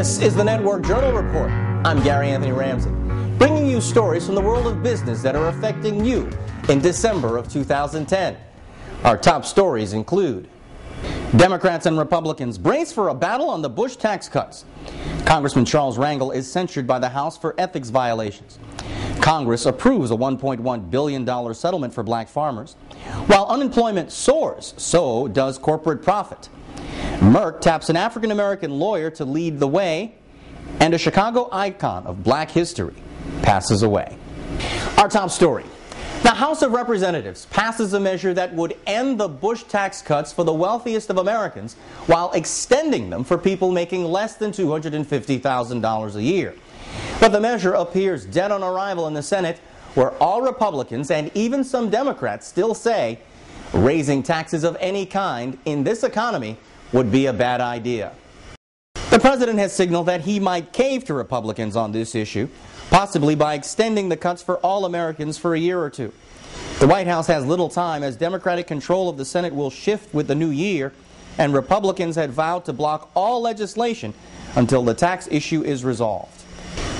This is the Network Journal Report. I'm Gary Anthony Ramsey, bringing you stories from the world of business that are affecting you in December of 2010. Our top stories include: Democrats and Republicans brace for a battle on the Bush tax cuts. Congressman Charles Rangel is censured by the House for ethics violations. Congress approves a $1.1 billion settlement for black farmers. While unemployment soars, so does corporate profit. Merck taps an African-American lawyer to lead the way, and a Chicago icon of black history passes away. Our top story: the House of Representatives passes a measure that would end the Bush tax cuts for the wealthiest of Americans while extending them for people making less than $250,000 a year. But the measure appears dead on arrival in the Senate, where all Republicans and even some Democrats still say raising taxes of any kind in this economy would be a bad idea. The president has signaled that he might cave to Republicans on this issue, possibly by extending the cuts for all Americans for a year or two. The White House has little time, as Democratic control of the Senate will shift with the new year, and Republicans had vowed to block all legislation until the tax issue is resolved.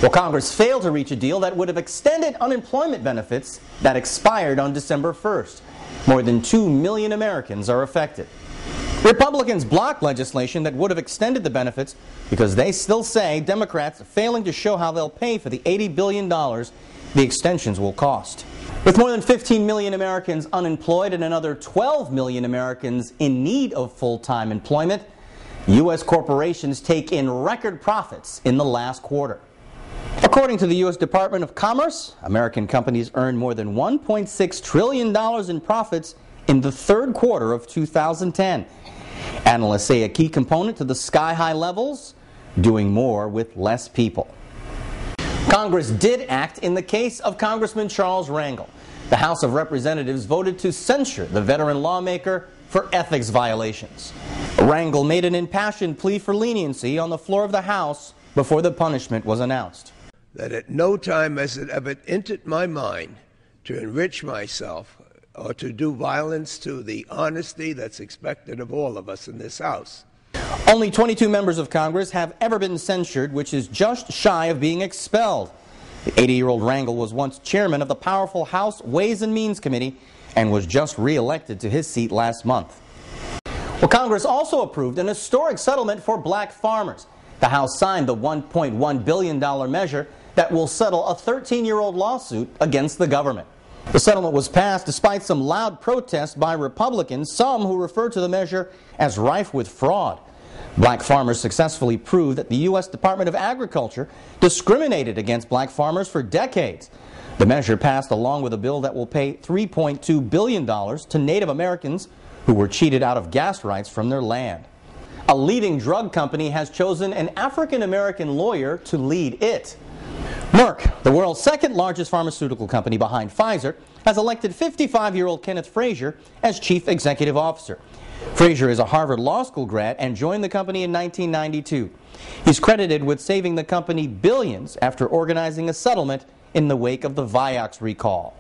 Well, Congress failed to reach a deal that would have extended unemployment benefits that expired on December 1st. More than 2 million Americans are affected. Republicans blocked legislation that would have extended the benefits because they still say Democrats are failing to show how they'll pay for the $80 billion the extensions will cost. With more than 15 million Americans unemployed and another 12 million Americans in need of full-time employment, U.S. corporations take in record profits in the last quarter. According to the U.S. Department of Commerce, American companies earned more than $1.6 trillion in profits in the third quarter of 2010. Analysts say a key component to the sky-high levels: doing more with less people. Congress did act in the case of Congressman Charles Rangel. The House of Representatives voted to censure the veteran lawmaker for ethics violations. Rangel made an impassioned plea for leniency on the floor of the House before the punishment was announced. That at no time has it ever entered my mind to enrich myself or to do violence to the honesty that's expected of all of us in this House. Only 22 members of Congress have ever been censured, which is just shy of being expelled. The 80-year-old Rangel was once chairman of the powerful House Ways and Means Committee and was just re-elected to his seat last month. Well, Congress also approved an historic settlement for black farmers. The House signed the $1.1 billion measure that will settle a 13-year-old lawsuit against the government. The settlement was passed despite some loud protests by Republicans, some who refer to the measure as rife with fraud. Black farmers successfully proved that the U.S. Department of Agriculture discriminated against black farmers for decades. The measure passed along with a bill that will pay $3.2 billion to Native Americans who were cheated out of gas rights from their land. A leading drug company has chosen an African-American lawyer to lead it. Merck, the world's second largest pharmaceutical company behind Pfizer, has elected 55-year-old Kenneth Frazier as chief executive officer. Frazier is a Harvard Law School grad and joined the company in 1992. He's credited with saving the company billions after organizing a settlement in the wake of the Vioxx recall.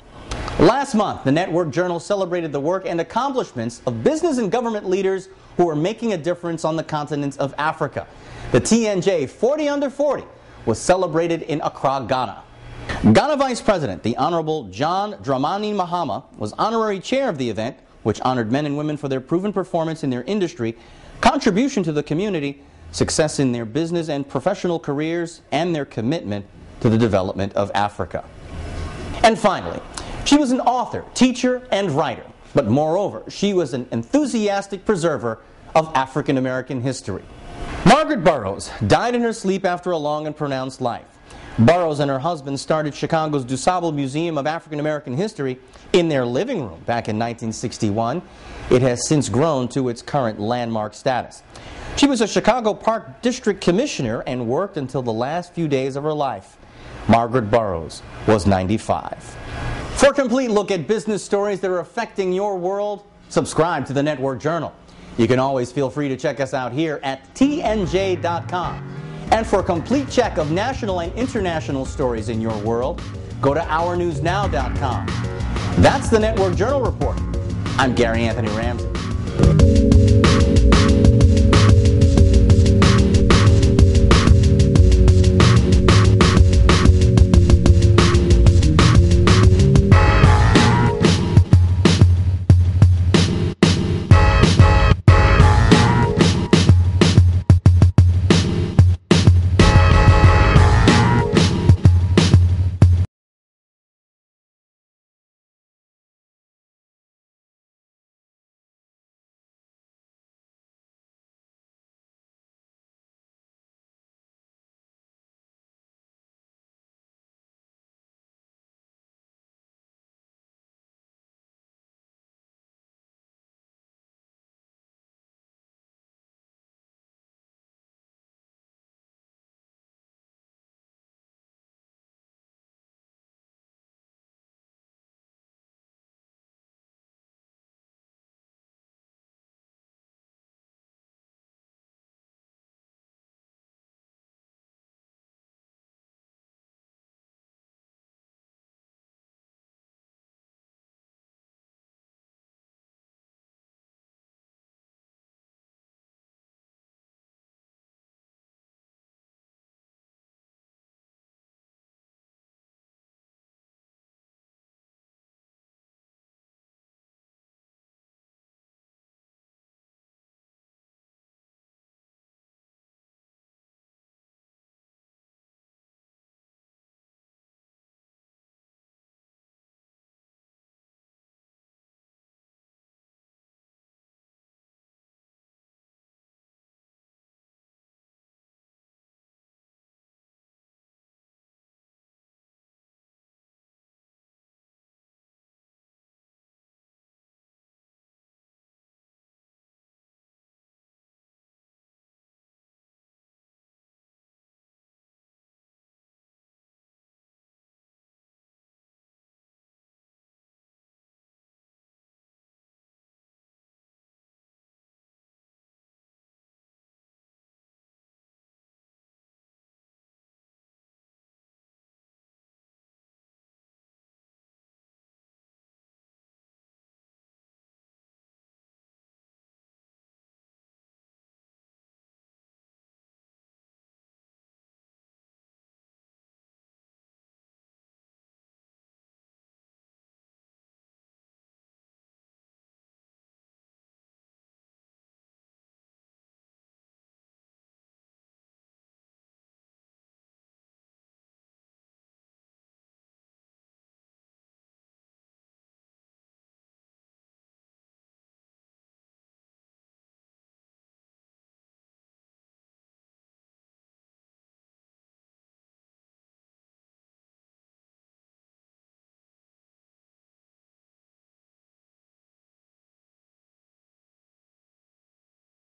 Last month, the Network Journal celebrated the work and accomplishments of business and government leaders who are making a difference on the continent of Africa. The TNJ 40 Under 40 was celebrated in Accra, Ghana. Ghana Vice President, the Honorable John Dramani Mahama, was honorary chair of the event, which honored men and women for their proven performance in their industry, contribution to the community, success in their business and professional careers, and their commitment to the development of Africa. And finally, she was an author, teacher, and writer, but moreover, she was an enthusiastic preserver of African American history. Margaret Burroughs died in her sleep after a long and pronounced life. Burroughs and her husband started Chicago's DuSable Museum of African American History in their living room back in 1961. It has since grown to its current landmark status. She was a Chicago Park District Commissioner and worked until the last few days of her life. Margaret Burroughs was 95. For a complete look at business stories that are affecting your world, subscribe to the Network Journal. You can always feel free to check us out here at tnj.com. And for a complete check of national and international stories in your world, go to ournewsnow.com. That's the Network Journal Report. I'm Gary Anthony Ramsey.